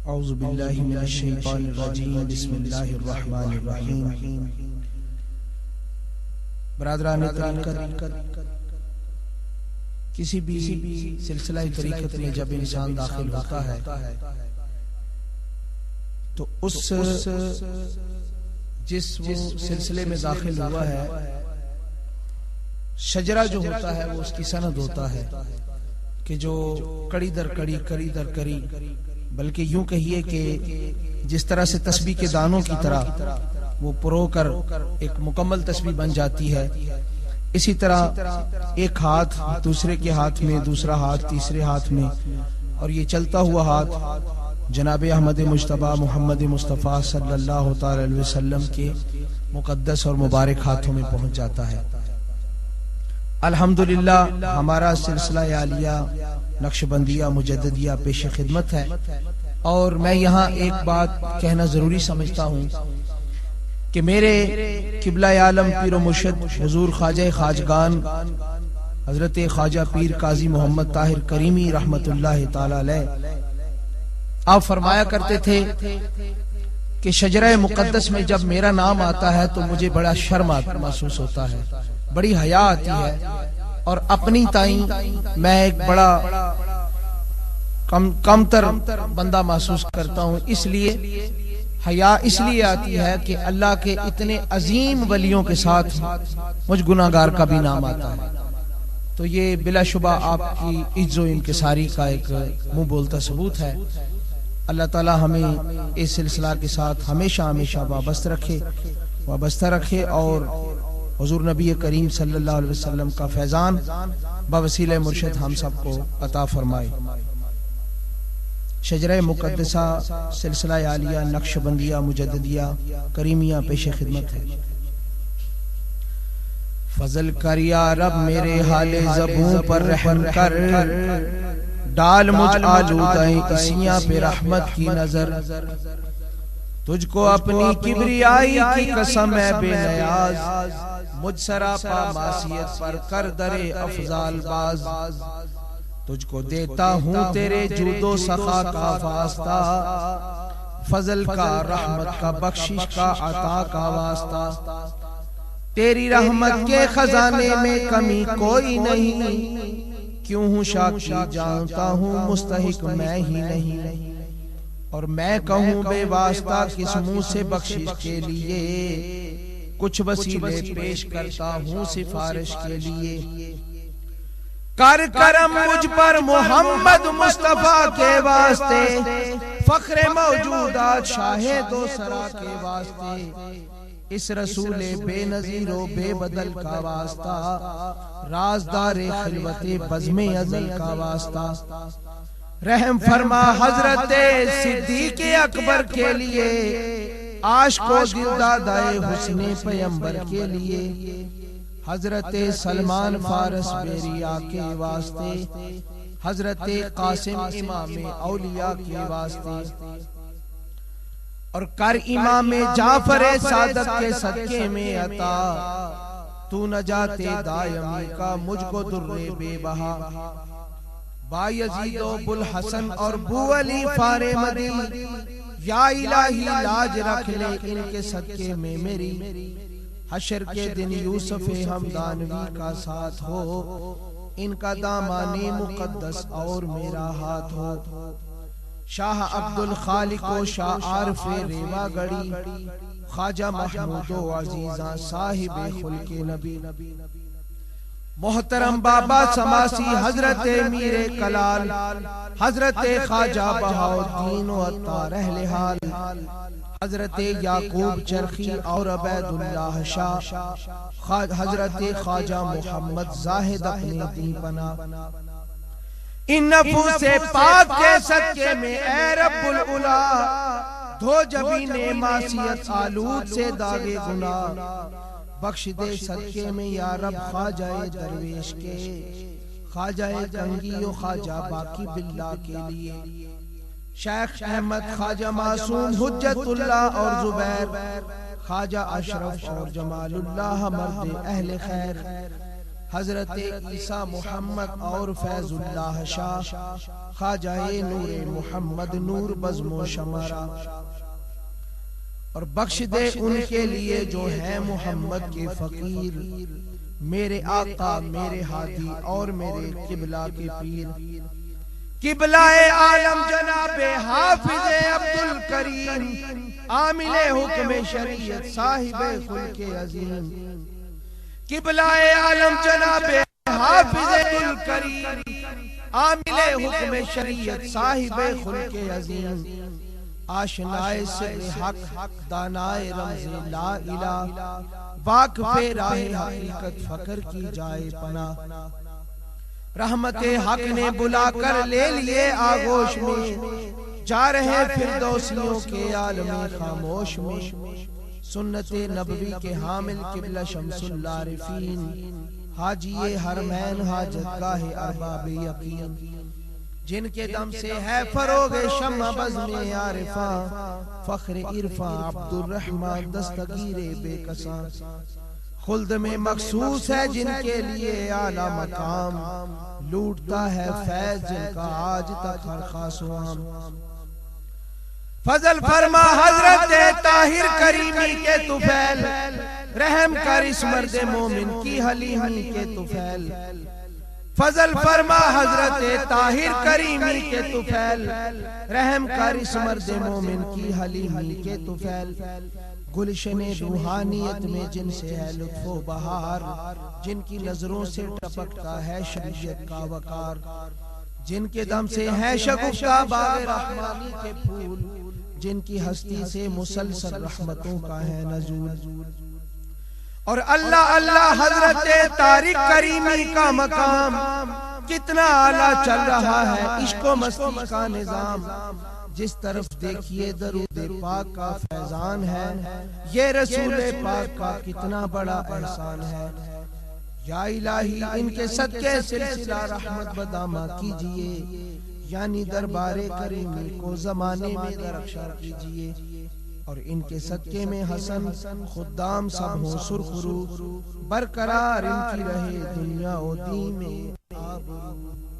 औज़ु बिल्लाहि मिनश शैतानिर रजीम बिस्मिल्लाहिर रहमानिर रहीम। बरादरान तरीक़त, किसी भी सिलसिला तरीक़त में जब इंसान दाखिल होता है तो उस जिस सिलसिले में दाखिल हुआ है, शजरा जो होता है वो उसकी सनद होता है कि जो कड़ी दर कड़ी, बल्कि यूं कहिए कि जिस तरह से तस्बीह के दानों की तरह वो पुरो कर एक मुकम्मल तस्बीह बन जाती है, इसी तरह एक हाथ दूसरे के हाथ में, दूसरा हाथ तीसरे हाथ में, और ये चलता हुआ हाथ जनाब अहमद मुज्तबा मोहम्मद मुस्तफ़ा सल्लल्लाहु तआला अलैहि वसल्लम के मुकद्दस और मुबारक हाथों में पहुंच जाता है। अल्हम्दुलिल्लाह हमारा सिलसिला आलिया नक्शबंदिया मुजद्दिदिया पेश खिदमत है, और मैं यहाँ एक बात कहना जरूरी समझता हूँ कि मेरे किबला आलम पीर व मुर्शिद हुजूर ख्वाजा खाजगान हजरत ख्वाजा पीर काजी मोहम्मद ताहिर करीमी रहमतुल्लाह ताला अलैह आप फरमाया करते थे कि शजरा मुकद्दस में जब मेरा नाम आता है तो मुझे बड़ा शर्म महसूस होता है, बड़ी हया आती है, और अपनी ताई मैं एक बड़ा कमतर बंदा महसूस करता हूँ। इसलिए हया इसलिए आती है कि अल्लाह के इतने अजीम वलियों के साथ मुझ गुनाहगार का भी नाम आता है। तो ये बिलाशुबा आपकी इज्जो इंकिसारी का एक मुंह बोलता सबूत है। अल्लाह ताला हमें इस सिलसिला के साथ हमेशा हमेशा वाबस्ता रखे और हुजूर नबी करीम सल्लल्लाहु अलैहि वसल्लम का फैजान बवसीले मुर्शिद हम सबको अता फरमाए। शजरा मुकद्दसा सिलसिला आलिया नक्शबंदिया मुजद्दिदिया करीमिया पेश खिदमत है। फजल कर या रब मेरे हाले ज़बूं पर रहम कर, डाल मुझ आलूदाई इसियां पे रहमत की नजर, तुझको अपनी किबरियाई की कसम है बेनियाज, मुझ सरापा मासियत पर कर दरे अफजाल बाज, तुझको देता हूँ तेरे जूदो सखा का वास्ता, फजल का रहमत का बख्शिश का अता का वास्ता, तेरी रहमत के खजाने में कमी कोई नहीं, क्यों हूँ शाकी जानता हूँ मुस्तहिक मैं ही नहीं, और मैं कहूँ बेवास्ता किस मुंह से बख्शिश के लिए, कुछ वसीले पेश करता हूँ सिफारिश के लिए, कर करम मुझ पर मोहम्मद मुस्तफा के वास्ते, फख्रे मौजूदात शाहे दो सरा के वास्ते, इस रसूले बेनजीरो बेबदल का वास्ता, राजदारे खिलवते बज़्मे अज़ल का वास्ता, रहम फरमा हजरते सिद्दीक़ अकबर के लिए, आशिको दिलदादाए हुस्ने पैगंबर के लिए, हजरते सलमान फारस बेरिया के वास्ते, हजरते कासिम इमाम औलिया के वास्ते, और कर इमाम जाफर सादक के सदके में अता, तू नजाते दायमी का मुझको दुर्रे बेबहा, बायजीद बुल हसन और बू अली फारे मदी, या इलाही लाज रख ले इनके सदके में मेरी, हशर के दिन यूसुफ हमदानवी का साथ हो, इनका दामाने मुकद्दस और मेरा हाथ हो, शाह अब्दुल खालिक ओ शाह आरफे रेवा गढ़ी, ख्वाजा महमूदो अजीजा साहिबे खुल्के नबी, मोहतरम बाबा समासी हजरत मीरे कलाल, हजरत ख्वाजा बहाउद्दीन अत्तार अहले हाल, हजरत याकूब चरखी और अबैदुल्लाह शाह, हजरत ख्वाजा मोहम्मद जाहिद अपने दीपना, इन नफूसे पाक के सदके में ए रब्बुल उला, धो जबीने मासियत आलूद से दागे गुना, बख्श दे सदके में या रब ख्वाजाए दरवेश के, ख्वाजाए कंगी और ख्वाजा बाकी बिल्ला के लिए, शेख अहमद ख्वाजा मासूम हुज्जतुल्लाह और जुबैर, ख्वाजा अशरफ और जमालुल्लाह मर्द अहले खैर, हजरत ईसा मोहम्मद और फैजुल्लाह शाह ख्वाजाए नूरे मोहम्मद नूर बज़्मो शमारा, और बख्श दे उनके लिए जो है मोहम्मद के फकीर, मेरे आका मेरे हादी और मेरे किबला के पीर, किबलाए आलम जनाबे हाफिज़े अब्दुल करीम, आमिले हुक्म शरीयत साहिबे खुल्के अजीम। किबलाए आलम जनाबे हाफिज़े अब्दुल करीम, आमिले हुक्म शरीयत साहिबे खुल्के अजीम। आशनाए से हक दानाए रमज़े ला इलाह, वाक़िफ़े राहे हकीकत फ़क्र की जाए पना। रहमते हक ने बुलाकर ले लिए आगोश में, जा रहे फिरदौसियों के आलमे खामोश में। सुन्नते नबवी के हामिल किबला शम्सुल आरिफीन, हाजिए हरमैन हाजत गाहे अरबाब यकीन, जिनके दम से है फरोगे शम्मा बज़्मे आरिफा, फख्र इरफा अब्दुर रहमान दस्तगीरे बेकसा। खुल्द में मखसूस है जिनके लिए आला मकाम, लूटता है फैज जिनका आज तक हर खासवाम। फजल फरमा हजरत ताहिर करीमी के तुफैल, रहम कर इस मर्द मोमिन की हलीमी के तुफैल। फजल फरमा हजरत ताहिर करीमी के तुफैल, रहम कर इस मर्द मोमिन की हलीमी के तुफैल। गुलशने रूहानियत में जिनसे है लुत्फो बहार, जिनकी नजरों से टपकता है शरीयत का वकार, जिनके दम से है शगुफ्ता बाग़ रहमानी के फूल, जिनकी हस्ती से मुसलसल रहमतों का है नज़ूल। और अल्लाह अल्लाह हजरत तारिक करीमी का मकाम, कितना आला चल रहा है इश्क़ो मस्ती का निजाम। जिस तरफ देखिए दरूद पाक का फैजान है, ये रसूल पाक का कितना बड़ा एहसान है। या इलाही इनके सदके सिलसिला रहमत बदामा कीजिए, यानी दरबारे करीमी को जमाने में दरख्शां कीजिए। और इनके सदके में हसन खुद्दाम सब हो सुरखरू, बरकरार इनकी रहे दुनिया और दीन में आबरू।